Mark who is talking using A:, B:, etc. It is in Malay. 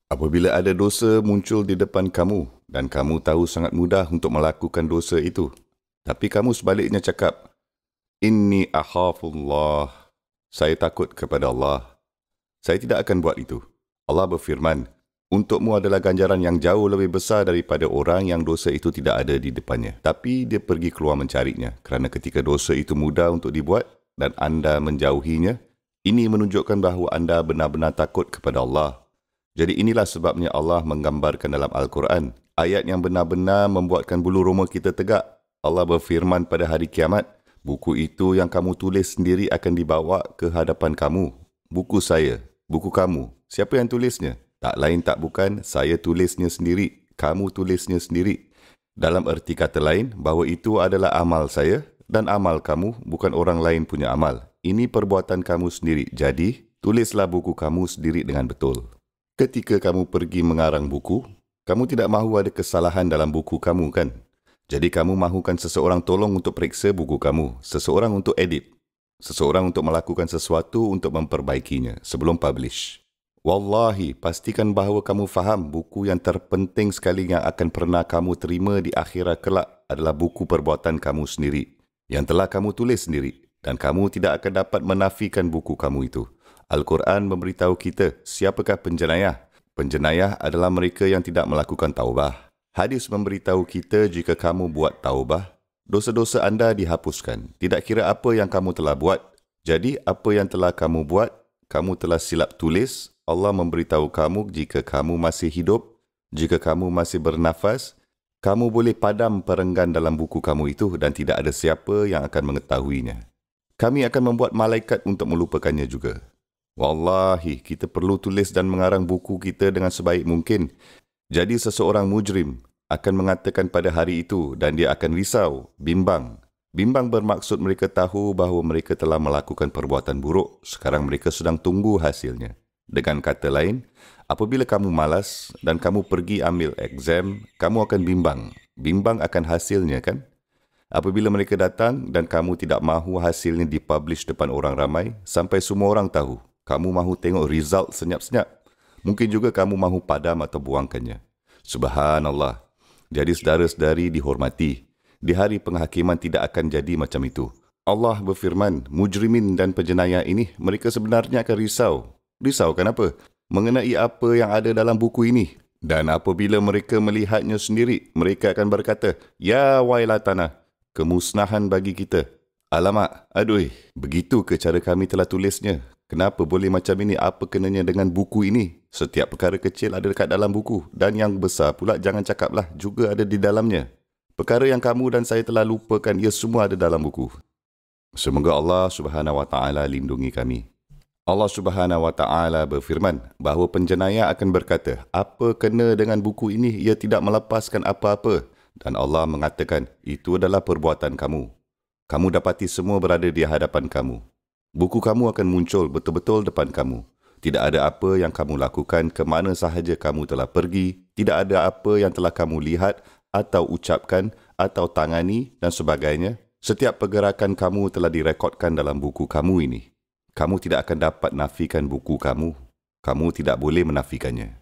A: Apabila ada dosa muncul di depan kamu dan kamu tahu sangat mudah untuk melakukan dosa itu, tapi kamu sebaliknya cakap, Inni akhafullah, saya takut kepada Allah, saya tidak akan buat itu. Allah berfirman, untukmu adalah ganjaran yang jauh lebih besar daripada orang yang dosa itu tidak ada di depannya. Tapi dia pergi keluar mencarinya, kerana ketika dosa itu mudah untuk dibuat dan anda menjauhinya, ini menunjukkan bahawa anda benar-benar takut kepada Allah. Jadi inilah sebabnya Allah menggambarkan dalam Al-Quran, ayat yang benar-benar membuatkan bulu roma kita tegak. Allah berfirman pada hari kiamat, buku itu yang kamu tulis sendiri akan dibawa ke hadapan kamu. Buku saya, buku kamu. Siapa yang tulisnya? Tak lain tak bukan, saya tulisnya sendiri, kamu tulisnya sendiri. Dalam erti kata lain, bahawa itu adalah amal saya dan amal kamu bukan orang lain punya amal. Ini perbuatan kamu sendiri, jadi tulislah buku kamu sendiri dengan betul. Ketika kamu pergi mengarang buku, kamu tidak mahu ada kesalahan dalam buku kamu, kan? Jadi kamu mahukan seseorang tolong untuk periksa buku kamu, seseorang untuk edit, seseorang untuk melakukan sesuatu untuk memperbaikinya sebelum publish. Wallahi, pastikan bahawa kamu faham buku yang terpenting sekali yang akan pernah kamu terima di akhirat kelak adalah buku perbuatan kamu sendiri, yang telah kamu tulis sendiri, dan kamu tidak akan dapat menafikan buku kamu itu. Al-Quran memberitahu kita siapakah penjenayah. Penjenayah adalah mereka yang tidak melakukan taubah. Hadis memberitahu kita jika kamu buat taubah, dosa-dosa anda dihapuskan. Tidak kira apa yang kamu telah buat. Jadi apa yang telah kamu buat, kamu telah silap tulis. Allah memberitahu kamu jika kamu masih hidup, jika kamu masih bernafas, kamu boleh padam perenggan dalam buku kamu itu dan tidak ada siapa yang akan mengetahuinya. Kami akan membuat malaikat untuk melupakannya juga. Wallahi, kita perlu tulis dan mengarang buku kita dengan sebaik mungkin. Jadi seseorang mujrim akan mengatakan pada hari itu dan dia akan risau, bimbang. Bimbang bermaksud mereka tahu bahawa mereka telah melakukan perbuatan buruk. Sekarang mereka sedang tunggu hasilnya. Dengan kata lain, apabila kamu malas dan kamu pergi ambil exam, kamu akan bimbang. Bimbang akan hasilnya, kan? Apabila mereka datang dan kamu tidak mahu hasilnya dipublish depan orang ramai, sampai semua orang tahu, kamu mahu tengok result senyap-senyap. Mungkin juga kamu mahu padam atau buangkannya. Subhanallah. Jadi saudara-saudari dihormati, di hari penghakiman tidak akan jadi macam itu. Allah berfirman, mujrimin dan penjenayah ini, mereka sebenarnya akan risau. Risau kenapa? Mengenai apa yang ada dalam buku ini. Dan apabila mereka melihatnya sendiri, mereka akan berkata, Ya wailatana, kemusnahan bagi kita. Alamak, aduh, begitu ke cara kami telah tulisnya. Kenapa boleh macam ini? Apa kenanya dengan buku ini? Setiap perkara kecil ada dekat dalam buku. Dan yang besar pula jangan cakaplah juga ada di dalamnya. Perkara yang kamu dan saya telah lupakan, ia semua ada dalam buku. Semoga Allah Subhanahu Wa Taala lindungi kami. Allah Subhanahu Wa Taala berfirman bahawa penjenayah akan berkata, apa kena dengan buku ini? Ia tidak melepaskan apa-apa. Dan Allah mengatakan, itu adalah perbuatan kamu. Kamu dapati semua berada di hadapan kamu. Buku kamu akan muncul betul-betul depan kamu. Tidak ada apa yang kamu lakukan, ke mana sahaja kamu telah pergi. Tidak ada apa yang telah kamu lihat atau ucapkan atau tangani dan sebagainya. Setiap pergerakan kamu telah direkodkan dalam buku kamu ini. Kamu tidak akan dapat nafikan buku kamu. Kamu tidak boleh menafikannya.